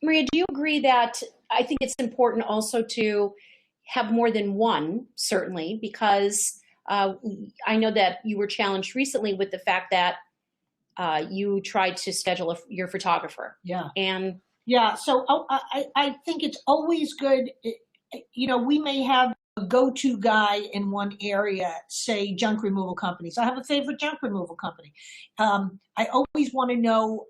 Maria, do you agree that I think it's important also to have more than one, certainly, because uh, I know that you were challenged recently with the fact that you tried to schedule your photographer. Yeah. And Yeah. So I think it's always good. We may have a go-to guy in one area, say junk removal companies. I have a favorite junk removal company. I always want to know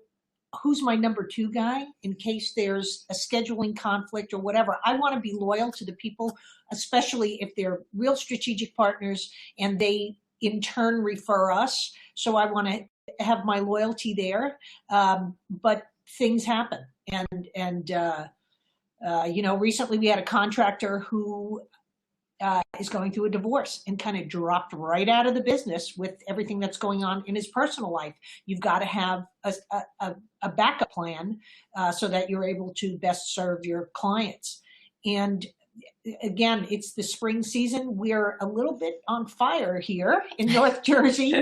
who's my number two guy in case there's a scheduling conflict or whatever. I want to be loyal to the people, especially if they're real strategic partners and they in turn refer us. So I want to have my loyalty there. But things happen. And recently we had a contractor who is going through a divorce and kind of dropped right out of the business with everything that's going on in his personal life. You've got to have a backup plan so that you're able to best serve your clients. And again, it's the spring season. We're a little bit on fire here in North Jersey,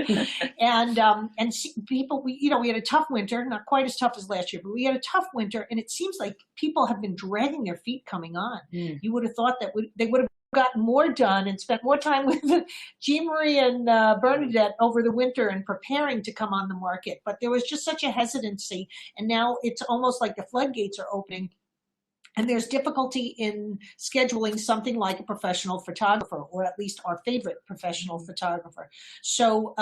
and people. We had a tough winter, not quite as tough as last year, but we had a tough winter, and it seems like people have been dragging their feet coming on. You would have thought that they would have gotten more done and spent more time with Jean Marie and Bernadette over the winter and preparing to come on the market. But there was just such a hesitancy, and now it's almost like the floodgates are opening. And there's difficulty in scheduling something like a professional photographer, or at least our favorite professional photographer. So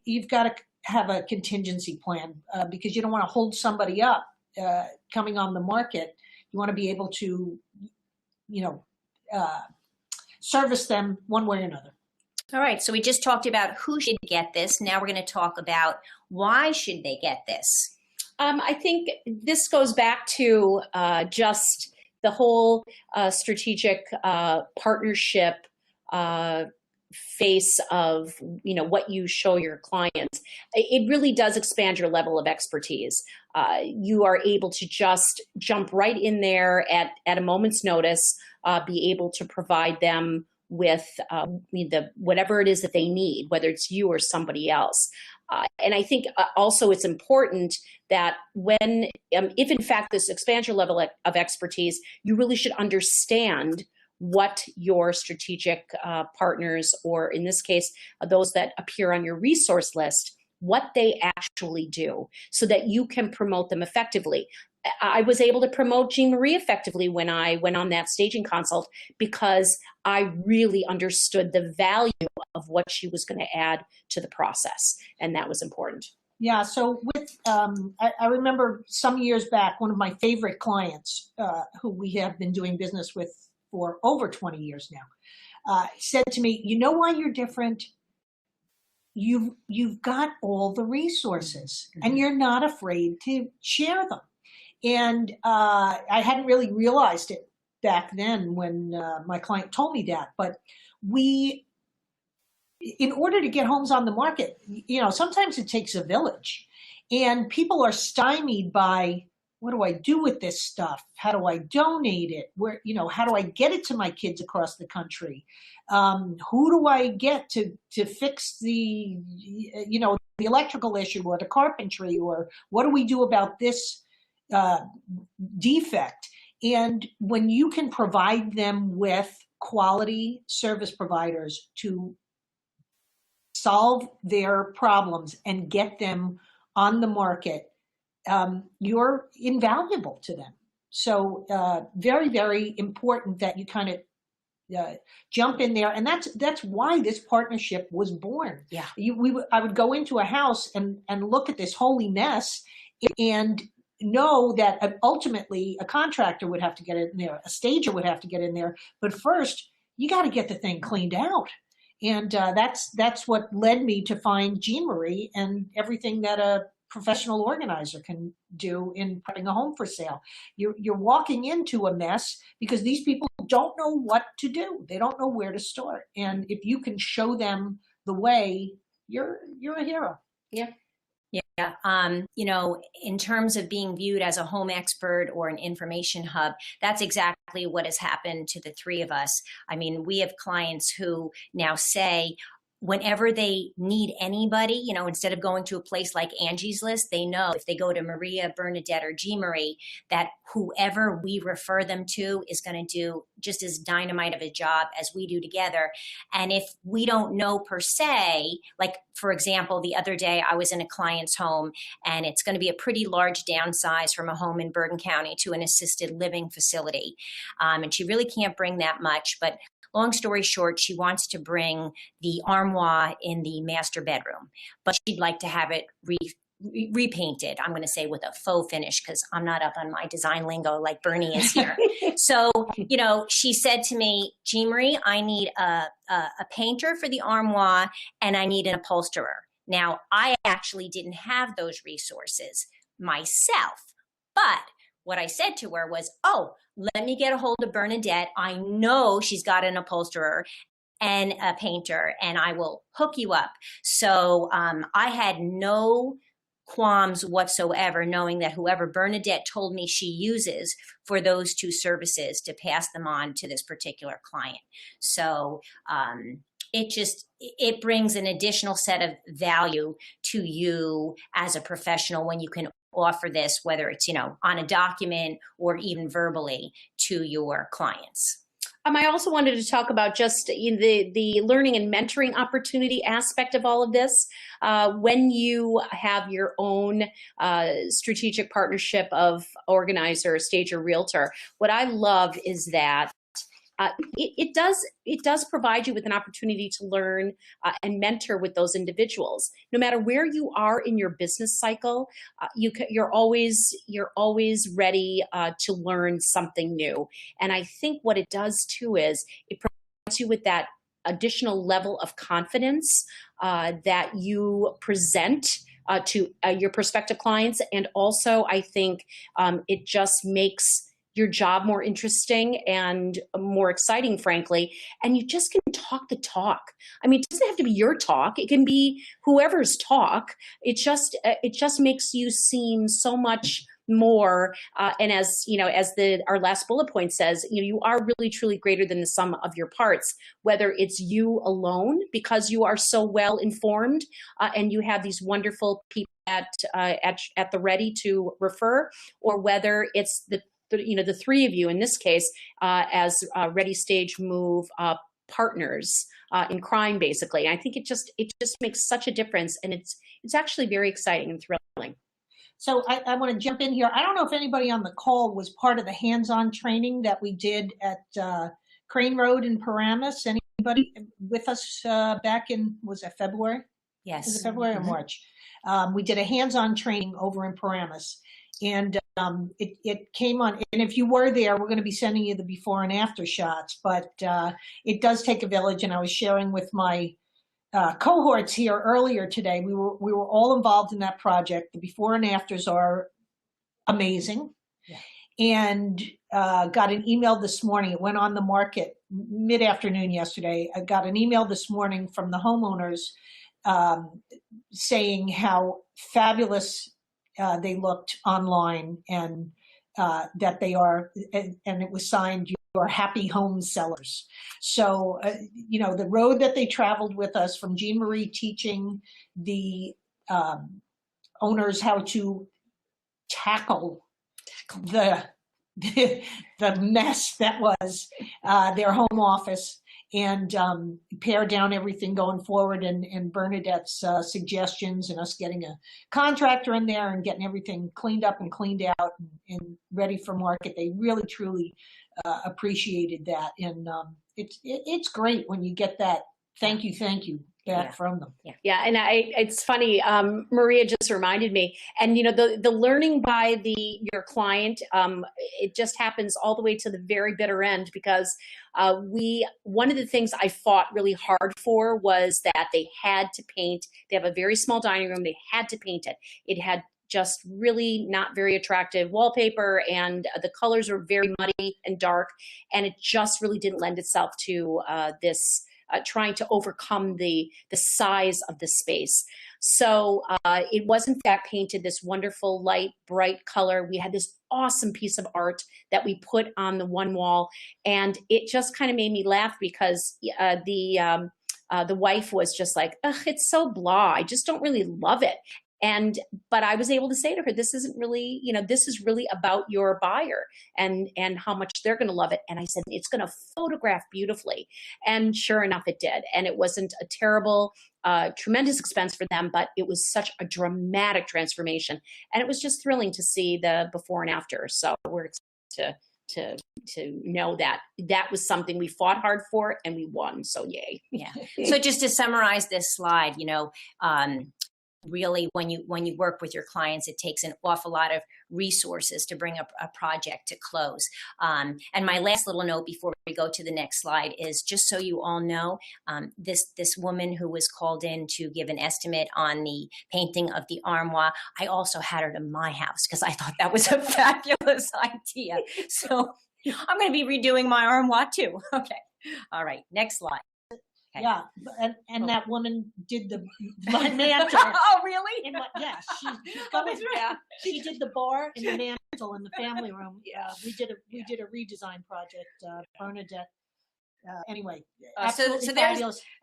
you've got to have a contingency plan because you don't want to hold somebody up coming on the market. You want to be able to, service them one way or another. All right, so we just talked about who should get this. Now we're going to talk about why should they get this. I think this goes back to just the whole strategic partnership face of what you show your clients. It really does expand your level of expertise. You are able to just jump right in there at a moment's notice, be able to provide them with whatever it is that they need, whether it's you or somebody else. And I think also it's important that if in fact this expands your level of expertise, you really should understand what your strategic partners, or in this case, those that appear on your resource list, what they actually do so that you can promote them effectively. I was able to promote Jean Marie effectively when I went on that staging consult because I really understood the value of what she was going to add to the process. And that was important. Yeah. So I remember some years back, one of my favorite clients who we have been doing business with for over 20 years now, said to me, "You know why you're different? You've got all the resources and you're not afraid to share them." And I hadn't really realized it back then when my client told me that. But in order to get homes on the market, sometimes it takes a village. And people are stymied by, what do I do with this stuff? How do I donate it? How do I get it to my kids across the country? Who do I get to fix the electrical issue or the carpentry, or what do we do about this defect? And when you can provide them with quality service providers to solve their problems and get them on the market, you're invaluable to them. So very, very important that you kind of jump in there. And that's why this partnership was born. Yeah. I would go into a house and look at this holy mess and know that ultimately a contractor would have to get in there, a stager would have to get in there. But first, you got to get the thing cleaned out. And that's what led me to find Jean Marie and everything that a professional organizer can do in putting a home for sale. You're walking into a mess because these people don't know what to do. They don't know where to start. And if you can show them the way, you're a hero. Yeah. Yeah. In terms of being viewed as a home expert or an information hub, that's exactly what has happened to the three of us. I mean, we have clients who now say, whenever they need anybody, you know, instead of going to a place like Angie's List, they know if they go to Maria, Bernadette, or Jean Marie, that whoever we refer them to is going to do just as dynamite of a job as we do together. And if we don't know per se, like for example, the other day I was in a client's home, and it's going to be a pretty large downsize from a home in Bergen County to an assisted living facility. And she really can't bring that much, but long story short, she wants to bring the armoire in the master bedroom, but she'd like to have it repainted. I'm going to say with a faux finish, because I'm not up on my design lingo like Bernie is here. So, you know, she said to me, Jean Marie, I need a painter for the armoire, and I need an upholsterer. Now, I actually didn't have those resources myself, but what I said to her was, oh, let me get a hold of Bernadette. I know she's got an upholsterer and a painter, and I will hook you up. So I had no qualms whatsoever, knowing that whoever Bernadette told me she uses for those two services to pass them on to this particular client. So it brings an additional set of value to you as a professional when you can offer this, whether it's, you know, on a document or even verbally to your clients. I also wanted to talk about just the learning and mentoring opportunity aspect of all of this. When you have your own strategic partnership of organizer, stager, realtor, what I love is that it does provide you with an opportunity to learn and mentor with those individuals. No matter where you are in your business cycle, you're always ready to learn something new. And I think what it does too is it provides you with that additional level of confidence that you present to your prospective clients. And also, I think it just makes your job more interesting and more exciting, frankly, and you just can talk the talk. I mean, it doesn't have to be your talk. It can be whoever's talk. It just makes you seem so much more. And as you know, as our last bullet point says, you are really truly greater than the sum of your parts. Whether it's you alone because you are so well informed and you have these wonderful people at the ready to refer, or whether it's the three of you in this case as ReadyStageMove partners in crime, basically. And I think it just makes such a difference, and it's actually very exciting and thrilling. So I want to jump in here. I don't know if anybody on the call was part of the hands-on training that we did at Crane Road in Paramus. Anybody with us back in, was it February? Yes. Was it February or March? We did a hands-on training over in Paramus. And it came on, and if you were there, we're going to be sending you the before and after shots, but it does take a village. And I was sharing with my cohorts here earlier today, we were all involved in that project. The before and afters are amazing. Yeah. And got an email this morning. It went on the market mid-afternoon yesterday. I got an email this morning from the homeowners saying how fabulous they looked online, and that they are, and it was signed, "You are happy home sellers." So, the road that they traveled with us, from Jean Marie teaching the owners how to tackle the mess that was their home office, and pare down everything going forward, and Bernadette's suggestions, and us getting a contractor in there and getting everything cleaned up and cleaned out and ready for market. They really, truly appreciated that. And it's great when you get that thank you back from them. Yeah, and it's funny. Maria just reminded me, and the learning by your client, it just happens all the way to the very bitter end, because one of the things I fought really hard for was that they had to paint. They have a very small dining room. They had to paint it. It had just really not very attractive wallpaper, and the colors were very muddy and dark, and it just really didn't lend itself to this. Trying to overcome the size of the space. So it was in fact painted this wonderful light, bright color. We had this awesome piece of art that we put on the one wall, and it just kind of made me laugh, because the wife was just like, ugh, it's so blah. I just don't really love it. But I was able to say to her, this isn't really, this is really about your buyer and how much they're going to love it. And I said, it's going to photograph beautifully. And sure enough, it did. And it wasn't a terrible, tremendous expense for them, but it was such a dramatic transformation. And it was just thrilling to see the before and after. So we're excited to know that that was something we fought hard for and we won. So yay. Yeah. So just to summarize this slide, really when you work with your clients, it takes an awful lot of resources to bring a project to close. And my last little note before we go to the next slide is just so you all know, this woman who was called in to give an estimate on the painting of the armoire, I also had her to my house because I thought that was a fabulous idea. So I'm going to be redoing my armoire too. Okay. All right. Next slide. Okay. Yeah, and that woman did my mantle. Oh, really? Yeah, she did the bar and the mantle in the family room. Yeah, we did a redesign project. Bernadette. Anyway, so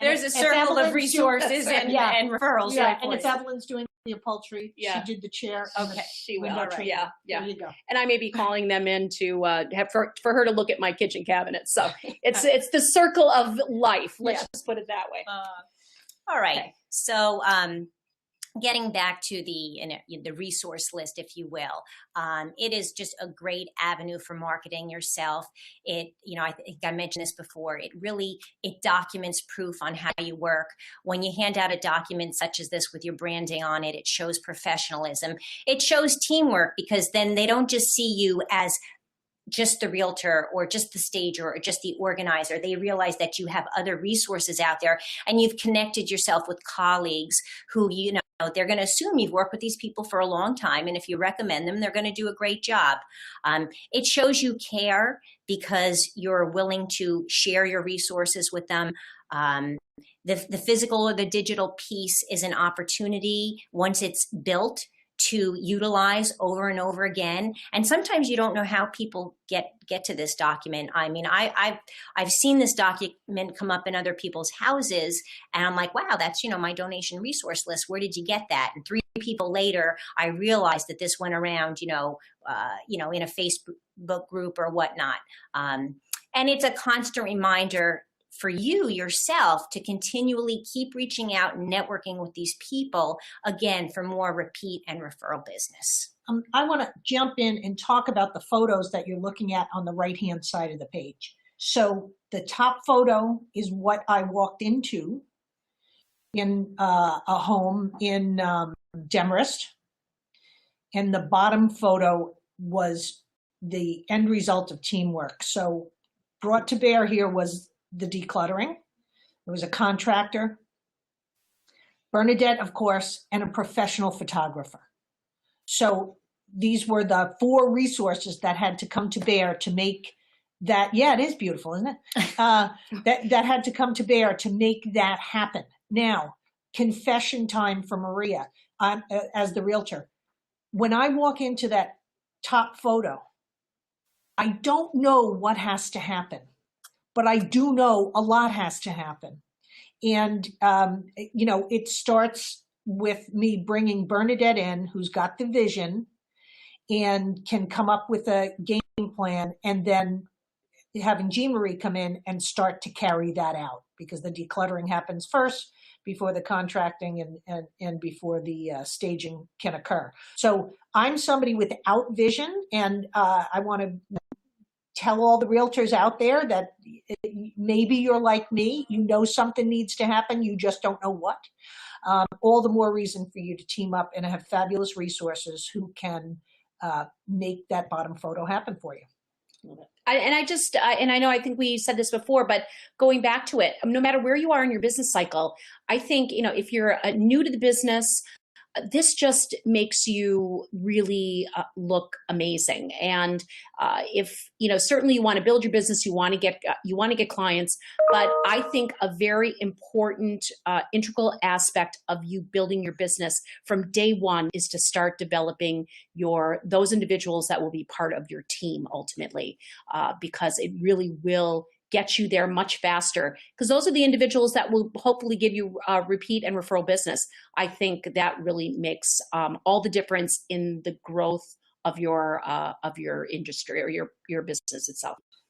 there's a circle of resources and referrals. Yeah, right, and if Evelyn's doing the upholstery, she did the chair. Okay, she will. Right. Yeah. There you go. And I may be calling them in to have for her to look at my kitchen cabinet. So it's the circle of life. Let's just put it that way. All right. Okay. So getting back to the resource list, if you will, it is just a great avenue for marketing yourself. I think I mentioned this before. It documents proof on how you work. When you hand out a document such as this with your branding on it, it shows professionalism. It shows teamwork because then they don't just see you as just the realtor or just the stager or just the organizer. They realize that you have other resources out there and you've connected yourself with colleagues who, they're going to assume you've worked with these people for a long time. And if you recommend them, they're going to do a great job. It shows you care because you're willing to share your resources with them. The physical or the digital piece is an opportunity once it's built to utilize over and over again. And sometimes you don't know how people get to this document. I mean, I've seen this document come up in other people's houses and I'm like, wow, that's, my donation resource list. Where did you get that? And 3 people later, I realized that this went around, in a Facebook group or whatnot. And it's a constant reminder for you yourself to continually keep reaching out and networking with these people, again, for more repeat and referral business. I want to jump in and talk about the photos that you're looking at on the right-hand side of the page. So the top photo is what I walked into in a home in Demarest. And the bottom photo was the end result of teamwork. So brought to bear here was the decluttering. There was a contractor, Bernadette, of course, and a professional photographer. So these were the 4 resources that had to come to bear to make that, it is beautiful, isn't it? that had to come to bear to make that happen. Now, confession time for Maria, as the realtor. When I walk into that top photo, I don't know what has to happen. But I do know a lot has to happen. And, it starts with me bringing Bernadette in, who's got the vision and can come up with a game plan, and then having Jean Marie come in and start to carry that out, because the decluttering happens first before the contracting and before the staging can occur. So I'm somebody without vision, and I want to tell all the realtors out there that maybe you're like me, something needs to happen, you just don't know what. All the more reason for you to team up and have fabulous resources who can make that bottom photo happen for you. I think we said this before, but going back to it, no matter where you are in your business cycle, I think, if you're new to the business, this just makes you really look amazing. And if, certainly you want to build your business, you want to get clients, but I think a very important integral aspect of you building your business from day one is to start developing those individuals that will be part of your team ultimately, because it really will get you there much faster, because those are the individuals that will hopefully give you repeat and referral business. I think that really makes all the difference in the growth of your industry or your business itself.